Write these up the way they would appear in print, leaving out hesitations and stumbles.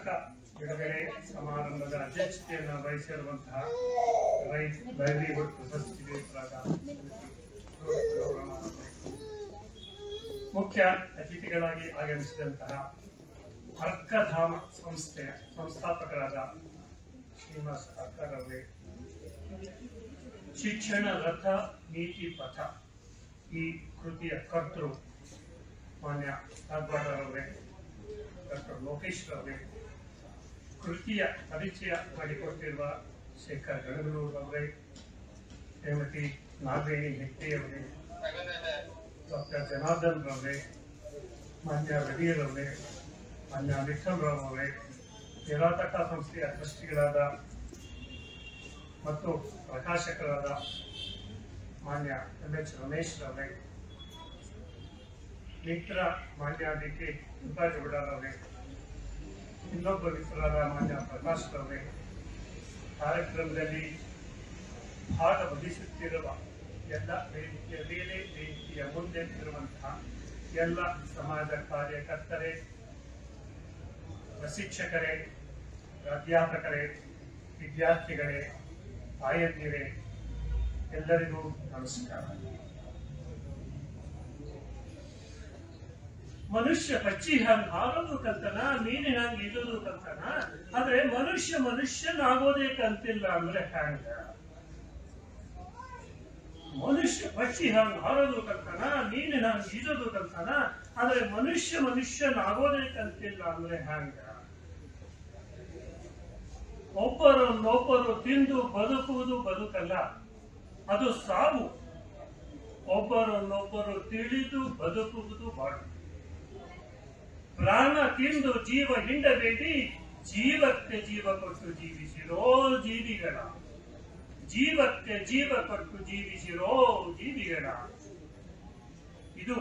ಪುಸ್ತಕ ಬಿಡುಗಡೆ ಸಮಾರಂಭದ ಅಧ್ಯಕ್ಷತೆಯನ್ನು ವಹಿಸಿರುವಂತಹ ಲೈವ್ಲಿಹುಡ್ ಪ್ರಶಸ್ತಿ ವಿಜೇತರಾದ ಮುಖ್ಯ ಅತಿಥಿಗಳಾಗಿ ಆಗಮಿಸಿದಂತಹ ಅರ್ಕಧಾಮ ಸಂಸ್ಥೆಯ ಸಂಸ್ಥಾಪಕರಾದ ಶ್ರೀನಿವಾಸ ಅರ್ಕರವರೇ, ಶಿಕ್ಷಣ ರಥ ನೀತಿ ಪಥ ಈ ಕೃತಿಯ ಕರ್ತೃ ಮಾನ್ಯ ನಾಗವಾಡರವರೇ, ಡಾಕ್ಟರ್ ಲೋಕೇಶ್ ರವರೇ, ಕೃತಿಯ ಪರಿಚಯ ಮಾಡಿಕೊಟ್ಟಿರುವ ಶೇಖರ್ ಗಣಗನೂರವರೇ, ಶ್ರೀಮತಿ ನಾಗವೇಣಿ ಹೆಗ್ಡೆಯವರೇ, ಡಾಕ್ಟರ್ ಜನಾರ್ದನ್ ರವರೇ, ಮಾನ್ಯ ರವಿರವರೇ, ಮಾನ್ಯ ವಿಠಲ್ ರಾವ್ ಅವರೇ, ನಿರಾತಕ ಸಂಸ್ಥೆಯ ಟ್ರಸ್ಟಿಗಳಾದ ಮತ್ತು ಪ್ರಕಾಶಕರಾದ ಮಾನ್ಯ ಎಂ.ಎಚ್. ರಮೇಶ್ ರವರೇ, ಮಿತ್ರ ಮಾನ್ಯ ಡಿ.ಕೆ. ಅವರೇ, ಇನ್ನೊಬ್ಬ ಮಿತ್ರರಾದ ಮಾನ್ಯ ಪ್ರಕಾಶ್ ರವರೇ, ಕಾರ್ಯಕ್ರಮದಲ್ಲಿ ಭಾಗವಹಿಸುತ್ತಿರುವ ಎಲ್ಲ ವೇದಿಕೆಯ ಮೇಲೆ ವೇದಿಕೆಯ ಮುಂದೆ ಇರುವಂತಹ ಎಲ್ಲ ಸಮಾಜ ಕಾರ್ಯಕರ್ತರೇ, ಶಿಕ್ಷಕರೇ, ಪ್ರಾಧ್ಯಾಪಕರೇ, ವಿದ್ಯಾರ್ಥಿಗಳೇ, ತಾಯಂದಿರೇ, ಎಲ್ಲರಿಗೂ ನಮಸ್ಕಾರ. ಮನುಷ್ಯ ಪಕ್ಷಿ ಹಂಗ ಹಾರೋದು ಕಲ್ತನ, ಮೀನಿನ ಹಂಗ ಇಡೋದು ಕಲ್ತನ, ಆದ್ರೆ ಮನುಷ್ಯನಾಗೋದೇ ಕಲ್ತಿಲ್ಲ ಅಂದ್ರೆ ಹ್ಯಾಂಗ? ಮನುಷ್ಯ ಪಕ್ಷಿ ಹಂಗ ಹಾರೋದು ಕಲ್ತನ, ಮೀನಿನ ಹಂಗ ಇಡೋದು ಕಲ್ತನ, ಆದ್ರೆ ಮನುಷ್ಯನಾಗೋದೇ ಕಲ್ತಿಲ್ಲ ಅಂದ್ರೆ ಹ್ಯಾಂಗ? ಒಬ್ಬರನ್ನೊಬ್ಬರು ತಿಂದು ಬದುಕುವುದು ಬದುಕಲ್ಲ, ಅದು ಸಾವು. ಒಬ್ಬರನ್ನೊಬ್ಬರು ತಿಳಿದು ಬದುಕುವುದು ಬಾಳು. ಪ್ರಾಣ ತಿಂದು ಜೀವ ಹಿಂಡಬೇಡಿ, ಜೀವಕ್ಕೆ ಜೀವ ಕೊಟ್ಟು ಜೀವಿಸಿರೋ ಜೀವಿಗಳ. ಜೀವಕ್ಕೆ ಜೀವ ಕೊಟ್ಟು ಜೀವಿಸಿರೋ ಜೀವಿಗಳ. ಇದು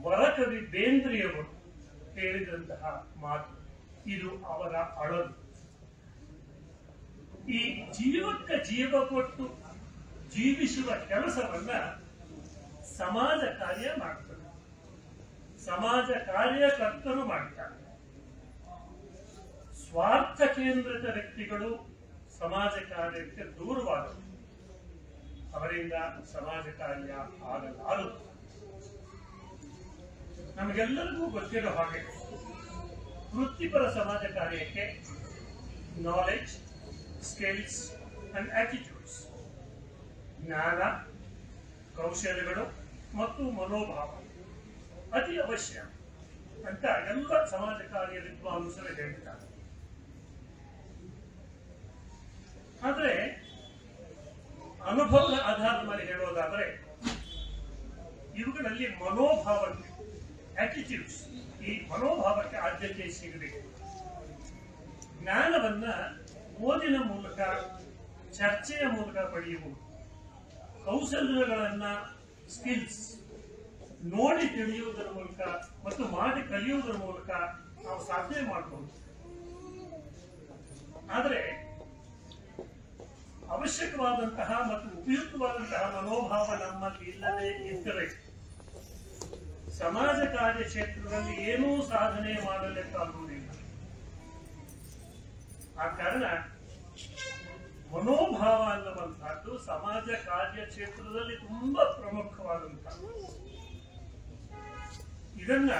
ವರಕವಿ ಬೇಂದ್ರೆಯವರು ಹೇಳಿದಂತಹ ಮಾತು. ಇದು ಅವರ ಅಳಲು. ಈ ಜೀವಕ್ಕೆ ಜೀವ ಕೊಟ್ಟು ಜೀವಿಸುವ ಕೆಲಸವನ್ನ ಸಮಾಜ ಕಾರ್ಯ ಮಾಡ್ತದೆ, ಸಮಾಜ ಕಾರ್ಯಕರ್ತರು ಮಾಡ್ತಾರೆ. ಸ್ವಾರ್ಥ ಕೇಂದ್ರಿತ ವ್ಯಕ್ತಿಗಳು ಸಮಾಜ ಕಾರ್ಯಕ್ಕೆ ದೂರವಾದರು, ಅವರಿಂದ ಸಮಾಜ ಕಾರ್ಯ ಆಗಲಾರದು. ನಮಗೆಲ್ಲರಿಗೂ ಗೊತ್ತಿರೋ ಹಾಗೆ ವೃತ್ತಿಪರ ಸಮಾಜ ಕಾರ್ಯಕ್ಕೆ ನಾಲೆಡ್ಜ್, ಸ್ಕಿಲ್ಸ್ ಅಂಡ್ ಆಟಿಟ್ಯೂಡ್ಸ್, ಜ್ಞಾನ, ಕೌಶಲ್ಯಗಳು ಮತ್ತು ಮನೋಭಾವ ಅತಿ ಅವಶ್ಯ ಅಂತ ಎಲ್ಲ ಸಮಾಜ ಕಾರ್ಯ ವಿದ್ವಾಂಸರು ಹೇಳ್ತಾರೆ. ಆದ್ರೆ ಅನುಭವದ ಆಧಾರದ ಮೇಲೆ ಹೇಳೋದಾದ್ರೆ ಇವುಗಳಲ್ಲಿ ಮನೋಭಾವಕ್ಕೆ, ಆಟಿಟ್ಯೂಡ್ಸ್, ಈ ಮನೋಭಾವಕ್ಕೆ ಆದ್ಯತೆ ಸಿಗಬೇಕು. ಜ್ಞಾನವನ್ನ ಓದಿನ ಮೂಲಕ, ಚರ್ಚೆಯ ಮೂಲಕ ಪಡೆಯುವುದು. ಕೌಶಲ್ಯಗಳನ್ನ, ಸ್ಕಿಲ್ಸ್, ನೋಡಿ ತಿಳಿಯುವುದರ ಮೂಲಕ ಮತ್ತು ಮಾಡಿ ಕಲಿಯುವುದರ ಮೂಲಕ ನಾವು ಸಾಧನೆ ಮಾಡಬಹುದು. ಆದರೆ ಅವಶ್ಯಕವಾದಂತಹ ಮತ್ತು ಉಪಯುಕ್ತವಾದಂತಹ ಮನೋಭಾವ ನಮ್ಮಲ್ಲಿ ಇಲ್ಲದೆ ಇದ್ದರೆ ಸಮಾಜ ಕಾರ್ಯ ಕ್ಷೇತ್ರದಲ್ಲಿ ಏನೂ ಸಾಧನೆ ಮಾಡಲಿಕ್ಕಾಗುವುದಿಲ್ಲ. ಆ ಕಾರಣ ಮನೋಭಾವ ಅನ್ನುವಂತಹದ್ದು ಸಮಾಜ ಕಾರ್ಯ ಕ್ಷೇತ್ರದಲ್ಲಿ ತುಂಬಾ ಪ್ರಮುಖವಾದಂತಹ. ಇದನ್ನ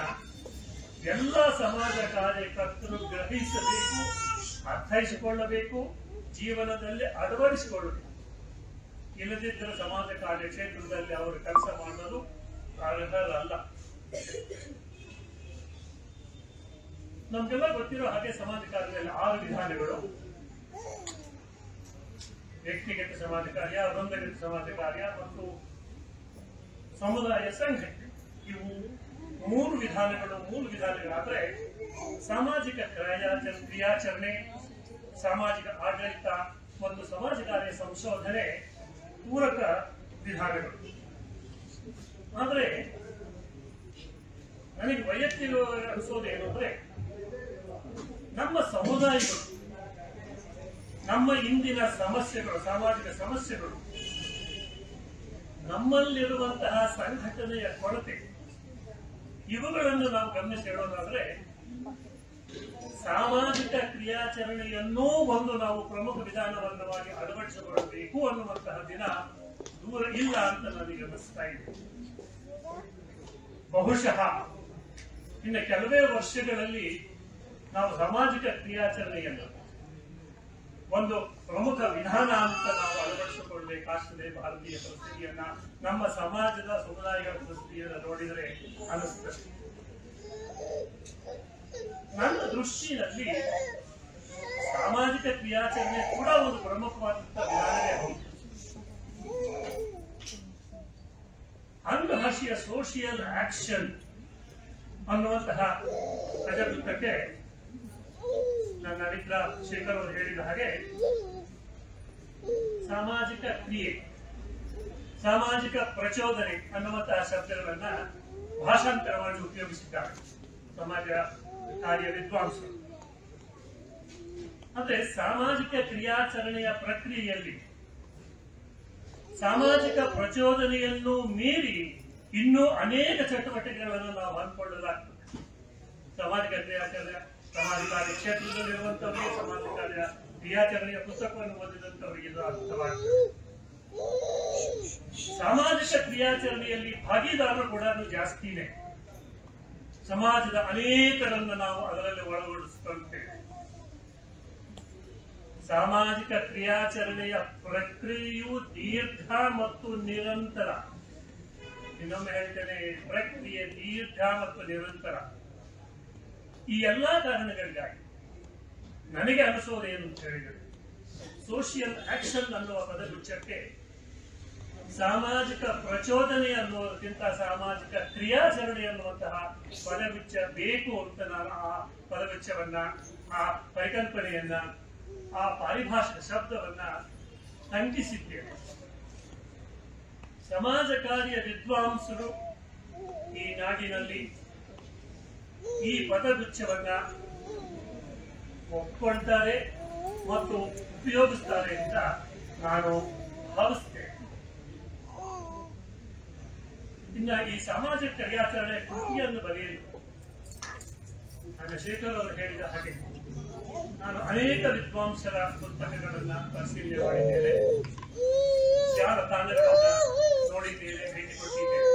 ಎಲ್ಲ ಸಮಾಜ ಕಾರ್ಯಕರ್ತರು ಗ್ರಹಿಸಬೇಕು, ಅರ್ಥೈಸಿಕೊಳ್ಳಬೇಕು, ಜೀವನದಲ್ಲಿ ಅಳವಡಿಸಿಕೊಳ್ಳಬೇಕು. ಇಲ್ಲದಿದ್ದರೆ ಸಮಾಜ ಕಾರ್ಯ ಕ್ಷೇತ್ರದಲ್ಲಿ ಅವರು ಕೆಲಸ ಮಾಡಲು ಅರ್ಹರಲ್ಲ. ನಮ್ಗೆಲ್ಲ ಗೊತ್ತಿರೋ ಹಾಗೆ ಸಮಾಜ ಕಾರ್ಯದಲ್ಲಿ 6 ವಿಧಾನಗಳು: ವ್ಯಕ್ತಿಗತ ಸಮಾಜ ಕಾರ್ಯ, ವೃಂದಗತ ಸಮಾಜ ಕಾರ್ಯ ಮತ್ತು ಸಮುದಾಯ ಸಂಘಟನೆ. ಇವು 3 ವಿಧಾನಗಳಾದ್ರೆ ಸಾಮಾಜಿಕ ಕ್ರಿಯಾಚರಣೆ, ಸಾಮಾಜಿಕ ಆಡಳಿತ ಮತ್ತು ಸಮಾಜ ಕಾರ್ಯ ಸಂಶೋಧನೆ ಪೂರಕ ವಿಧಾನಗಳು. ಆದ್ರೆ ನನಗೆ ವೈಯಕ್ತಿಕ ಅನಿಸೋದೇನು ಅಂದ್ರೆ, ನಮ್ಮ ಸಮುದಾಯಗಳು, ನಮ್ಮ ಇಂದಿನ ಸಮಸ್ಯೆಗಳು, ಸಾಮಾಜಿಕ ಸಮಸ್ಯೆಗಳು, ನಮ್ಮಲ್ಲಿರುವಂತಹ ಸಂಘಟನೆಯ ಕೊರತೆ, ಇವುಗಳನ್ನು ನಾವು ಗಮನಿಸಿ ಹೇಳೋದಾದ್ರೆ ಸಾಮಾಜಿಕ ಕ್ರಿಯಾಚರಣೆಯನ್ನೂ ಒಂದು ನಾವು ಪ್ರಮುಖ ವಿಧಾನವನ್ನವಾಗಿ ಅಳವಡಿಸಿಕೊಳ್ಳಬೇಕು ಅನ್ನುವಂತಹ ದಿನ ದೂರ ಇಲ್ಲ ಅಂತ ನನಗೆ ಅನಿಸ್ತಾ ಇದೆ. ಬಹುಶಃ ಇನ್ನು ಕೆಲವೇ ವರ್ಷಗಳಲ್ಲಿ ನಾವು ಸಾಮಾಜಿಕ ಕ್ರಿಯಾಚರಣೆಯನ್ನು ಒಂದು ಪ್ರಮುಖ ವಿಧಾನ ಅಂತ ನಾವು ಅಳವಡಿಸಿಕೊಳ್ಳಬೇಕಾಗ್ತದೆ. ಭಾರತೀಯ ಪರಿಸ್ಥಿತಿಯನ್ನ, ನಮ್ಮ ಸಮಾಜದ ಸಮುದಾಯಗಳ ಪರಿಸ್ಥಿತಿಯನ್ನು ನೋಡಿದರೆ ಅನಿಸ್ತದೆ. ನನ್ನ ದೃಷ್ಟಿಯಲ್ಲಿ ಸಾಮಾಜಿಕ ಕ್ರಿಯಾಚರಣೆ ಕೂಡ ಒಂದು ಪ್ರಮುಖವಾದಂತಹ ವಿಧಾನವೇ ಹೌದು. ಅಂಗಭಾಷೆಯ ಸೋಷಿಯಲ್ ಆಕ್ಷನ್ ಅನ್ನುವಂತಹ ಪ್ರಜಾವೃತ್ತಕ್ಕೆ ನನ್ನ ಮಿತ್ರ ಶೇಖರ್ ಅವರು ಹೇಳಿದ ಹಾಗೆ ಸಾಮಾಜಿಕ ಕ್ರಿಯೆ, ಸಾಮಾಜಿಕ ಪ್ರಚೋದನೆ ಅನ್ನುವಂತಹ ಶಬ್ದಗಳನ್ನ ಭಾಷಾಂತರ ಮಾಡಿ ಉಪಯೋಗಿಸಿದ್ದಾರೆ ಸಮಾಜ ಕಾರ್ಯ ವಿದ್ವಾಂಸರು. ಅಂದ್ರೆ ಸಾಮಾಜಿಕ ಕ್ರಿಯಾಚರಣೆಯ ಪ್ರಕ್ರಿಯೆಯಲ್ಲಿ ಸಾಮಾಜಿಕ ಪ್ರಚೋದನೆಯನ್ನು ಮೀರಿ ಇನ್ನೂ ಅನೇಕ ಚಟುವಟಿಕೆಗಳನ್ನು ನಾವು ಹಮ್ಮಿಕೊಳ್ಳಲಾಗ್ತದೆ. ಸಾಮಾಜಿಕ ಕ್ರಿಯಾಚರಣೆ, ಸಮಾಜ ಕಾರ್ಯ ಕ್ಷೇತ್ರದಲ್ಲಿರುವಂತವರಿಗೆ ಸಮಾಜ ಕಾರ್ಯ ಕ್ರಿಯಾಚರಣೆಯ ಪುಸ್ತಕವನ್ನು ಓದಿದಂತವರಿಗೆ ಇದು ಅರ್ಥವಾಗ್ತದೆ. ಸಾಮಾಜಿಕ ಕ್ರಿಯಾಚರಣೆಯಲ್ಲಿ ಭಾಗಿದಾರರು ಕೂಡ ಜಾಸ್ತಿನೇ. ಸಮಾಜದ ಅನೇಕರನ್ನು ನಾವು ಅದರಲ್ಲಿ ಒಳಗೊಳಿಸಿಕೊಳ್ಳುತ್ತೇವೆ. ಸಾಮಾಜಿಕ ಕ್ರಿಯಾಚರಣೆಯ ಪ್ರಕ್ರಿಯೆಯು ದೀರ್ಘ ಮತ್ತು ನಿರಂತರ. ಇನ್ನೊಮ್ಮೆ ಹೇಳ್ತೇನೆ, ಪ್ರಕ್ರಿಯೆ ದೀರ್ಘ ಮತ್ತು ನಿರಂತರ. ಈ ಎಲ್ಲಾ ಕಾರಣಗಳಿಗಾಗಿ ನನಗೆ ಅನಿಸೋದೇನು ಅಂತ ಹೇಳಿದರೆ, ಸೋಷಿಯಲ್ ಆಕ್ಷನ್ ಅನ್ನುವ ಪದಗುಚ್ಛಕ್ಕೆ ಸಾಮಾಜಿಕ ಪ್ರಚೋದನೆ ಅನ್ನೋದಕ್ಕಿಂತ ಸಾಮಾಜಿಕ ಕ್ರಿಯಾಚರಣೆ ಅನ್ನುವಂತಹ ಪದಗುಚ್ಛ ಬೇಕು ಅಂತ ನಾನು ಆ ಪದಗುಚ್ಛವನ್ನ, ಆ ಪರಿಕಲ್ಪನೆಯನ್ನ, ಆ ಪಾರಿಭಾಷಿಕ ಶಬ್ದವನ್ನ ಅಂಟಿಸಿದ್ದೇನೆ. ಸಮಾಜ ಕಾರ್ಯ ವಿದ್ವಾಂಸರು ಈ ನಾಡಿನಲ್ಲಿ ಈ ಪದಗುಚ್ಛವನ್ನ ಒಪ್ಕೊಳ್ತಾರೆ ಮತ್ತು ಉಪಯೋಗಿಸ್ತಾರೆ ಅಂತ ನಾನು ಭಾವಿಸ್ತೇನೆ. ಇನ್ನ ಈ ಸಾಮಾಜಿಕ ಕಾರ್ಯಾಚರಣೆ ಕೃತಿಯನ್ನು ಬರೆಯಲು ನನ್ನ ಶೇಖರ್ ಅವರು ಹೇಳಿದ ಹಾಗೆ ನಾನು ಅನೇಕ ವಿದ್ವಾಂಸರ ಪುಸ್ತಕಗಳನ್ನ ಪರಿಶೀಲನೆ ಮಾಡಿದ್ದೇನೆ, ಜಾಲತಾಣಗಳನ್ನ ನೋಡಿದ್ದೇನೆ, ಭೇಟಿ ಕೊಟ್ಟಿದ್ದೇನೆ.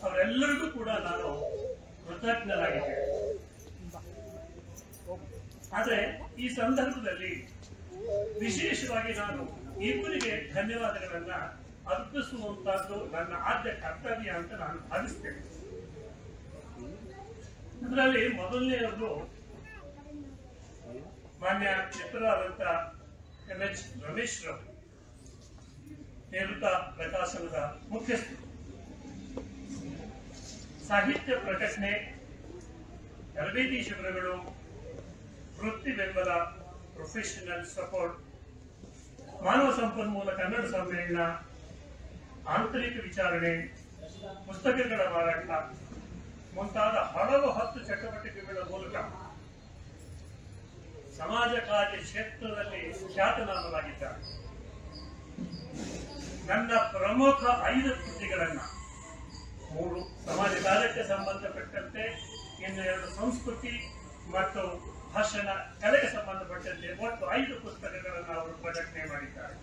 ಅವರೆಲ್ಲರಿಗೂ ಕೂಡ ನಾನು ಕೃತಜ್ಞನಾಗಿದ್ದೇನೆ. ಆದ್ರೆ ಈ ಸಂದರ್ಭದಲ್ಲಿ ವಿಶೇಷವಾಗಿ ನಾನು ಇಬ್ಬರಿಗೆ ಧನ್ಯವಾದಗಳನ್ನ ಅರ್ಪಿಸುವಂತಹದ್ದು ನನ್ನ ಆದ್ಯ ಕರ್ತವ್ಯ ಅಂತ ನಾನು ಭಾವಿಸ್ತೇನೆ. ಅದರಲ್ಲಿ ಮೊದಲನೆಯವರು ಮಾನ್ಯ ಮಿತ್ರರಾದಂತ ಎಂ.ಎಚ್. ರಮೇಶ್ ರವರು, ನಿವೃತ್ತ ಪ್ರಕಾಶನದ ಮುಖ್ಯಸ್ಥರು. ಸಾಹಿತ್ಯ ಪ್ರಕಟಣೆ, ತರಬೇತಿ ಶಿಬಿರಗಳು, ವೃತ್ತಿ ಬೆಂಬಲ, ಪ್ರೊಫೆಷನಲ್ ಸಪೋರ್ಟ್, ಮಾನವ ಸಂಪನ್ಮೂಲ ಕನ್ನಡ ಸಮ್ಮೇಳನ, ಆಂತರಿಕ ವಿಚಾರಣೆ, ಪುಸ್ತಕಗಳ ಮಾರಾಟ ಮುಂತಾದ ಹಲವು 10 ಚಟುವಟಿಕೆಗಳ ಮೂಲಕ ಸಮಾಜ ಕಾರ್ಯ ಕ್ಷೇತ್ರದಲ್ಲಿ ಖ್ಯಾತನಾಮರಾಗಿದ್ದಾರೆ. ನನ್ನ ಪ್ರಮುಖ 5 ಕೃತಿಗಳನ್ನ, 3 ಸಮಾಜ ಕಾರ್ಯಕ್ಕೆ ಸಂಬಂಧಪಟ್ಟಂತೆ, ಇನ್ನು 2 ಸಂಸ್ಕೃತಿ ಮತ್ತು ಭಾಷಣ ಕಲೆಗೆ ಸಂಬಂಧಪಟ್ಟಂತೆ ಒಟ್ಟು 5 ಪುಸ್ತಕಗಳನ್ನು ಅವರು ಪ್ರಕಟಣೆ ಮಾಡಿದ್ದಾರೆ.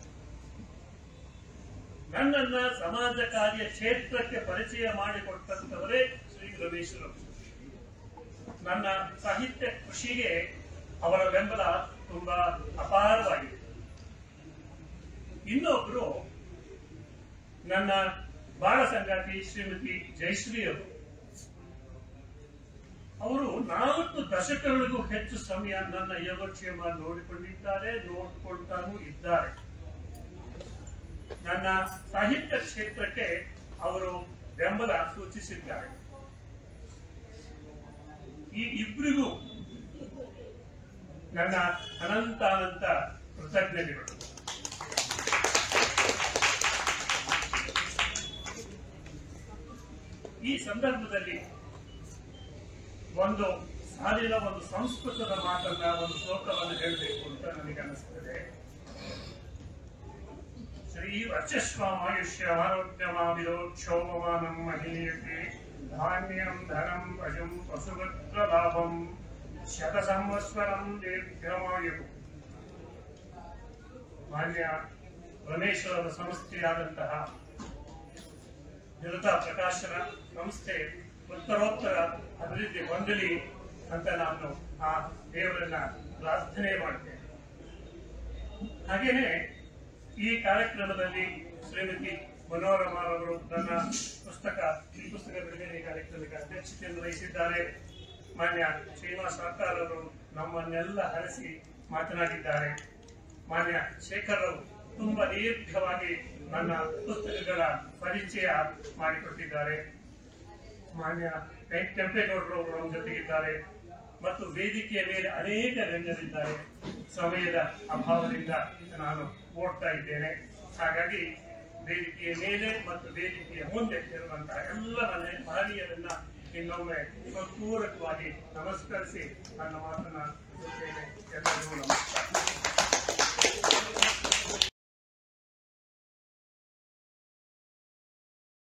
ನನ್ನನ್ನ ಸಮಾಜ ಕಾರ್ಯ ಕ್ಷೇತ್ರಕ್ಕೆ ಪರಿಚಯ ಮಾಡಿಕೊಟ್ಟಂತವರೇ ಶ್ರೀ ರಮೇಶ್ ರವರು. ನನ್ನ ಸಾಹಿತ್ಯ ಕೃಷಿಗೆ ಅವರ ಬೆಂಬಲ ತುಂಬಾ ಅಪಾರವಾಗಿದೆ. ಇನ್ನೊಬ್ರು ನನ್ನ ಬಾಳ ಸಂಗಾತಿ ಶ್ರೀಮತಿ ಜಯಶ್ರೀ ಅವರು. ಅವರು 4 ದಶಕಗಳಿಗೂ ಹೆಚ್ಚು ಸಮಯ ನನ್ನ ಯೋಗಕ್ಷೇಮ ನೋಡಿಕೊಂಡಿದ್ದಾರೆ, ನೋಡಿಕೊಳ್ತಾನೂ ಇದ್ದಾರೆ. ನನ್ನ ಸಾಹಿತ್ಯ ಕ್ಷೇತ್ರಕ್ಕೆ ಅವರು ಬೆಂಬಲ ಸೂಚಿಸಿದ್ದಾರೆ. ಈ ಇಬ್ಬರಿಗೂ ನನ್ನ ಅನಂತ ಕೃತಜ್ಞತೆಗಳು. ಈ ಸಂದರ್ಭದಲ್ಲಿ ಒಂದು ಸಂಸ್ಕೃತದ ಮಾತನ್ನ, ಒಂದು ಶ್ಲೋಕವನ್ನು ಹೇಳಬೇಕು ಅಂತ ನನಗೆ ಅನಿಸ್ತದೆ. ಶ್ರೀ ವರ್ಚಸ್ವಾಮಾಯುಷ್ಯ ಆರೋಗ್ಯಮಾವಿರೋ ಕ್ಷೋಭಮಾನಂ ಮಹೀಯತೆ ಧಾನ್ಯಂ ಧನಂ ಪಶುಂ ಪಶುಪುತ್ರ ಲಾಭಂ ಶತ ಸಂವತ್ಸರಂ ದೀರ್ಘಮಾಯು. ಮಾನ್ಯ ರಮೇಶ್ವರದ ಸಂಸ್ಥೆಯಾದಂತಹ ನಿರತ ಪ್ರಕಾಶನ ಸಂಸ್ಥೆ ಉತ್ತರೋತ್ತರ ಅಭಿವೃದ್ಧಿ ಹೊಂದಲಿ ಅಂತ ನಾನು ಆ ದೇವರನ್ನ ಪ್ರಾರ್ಥನೆ ಮಾಡ್ತೇನೆ. ಹಾಗೇನೆ ಈ ಕಾರ್ಯಕ್ರಮದಲ್ಲಿ ಶ್ರೀಮತಿ ಮನೋರಮಾರವರು ನನ್ನ ಪುಸ್ತಕ ಬಿಡುಗಡೆ ಕಾರ್ಯಕ್ರಮಕ್ಕೆ ಅಧ್ಯಕ್ಷತೆಯನ್ನು ವಹಿಸಿದ್ದಾರೆ. ಮಾನ್ಯ ಶ್ರೀನಿವಾಸ ಸರ್ಕಾರ್ ಅವರು ನಮ್ಮನ್ನೆಲ್ಲ ಹರಿಸಿ ಮಾತನಾಡಿದ್ದಾರೆ. ಮಾನ್ಯ ಶೇಖರ್ ಅವರು ತುಂಬಾ ದೀರ್ಘವಾಗಿ ನನ್ನ ಪುಸ್ತಕಗಳ ಪರಿಚಯ ಮಾಡಿಕೊಟ್ಟಿದ್ದಾರೆ. ಮಾನ್ಯ ಕೆಂಪೇಗೌಡರು ನಮ್ಮ ಜೊತೆಗಿದ್ದಾರೆ ಮತ್ತು ವೇದಿಕೆಯ ಮೇಲೆ ಅನೇಕ ಗಣ್ಯರಿದ್ದಾರೆ. ಸಮಯದ ಅಭಾವದಿಂದ ನಾನು ಓಡ್ತಾ ಇದ್ದೇನೆ. ಹಾಗಾಗಿ ವೇದಿಕೆಯ ಮೇಲೆ ಮತ್ತು ವೇದಿಕೆಯ ಮುಂದೆ ಇರುವಂತಹ ಎಲ್ಲ ಮಹನೀಯರನ್ನ ಇನ್ನೊಮ್ಮೆ ಪೂರಕವಾಗಿ ನಮಸ್ಕರಿಸಿ ನನ್ನ ಮಾತನ್ನ ಎಲ್ಲರಿಗೂ ನಮಸ್ಕಾರ.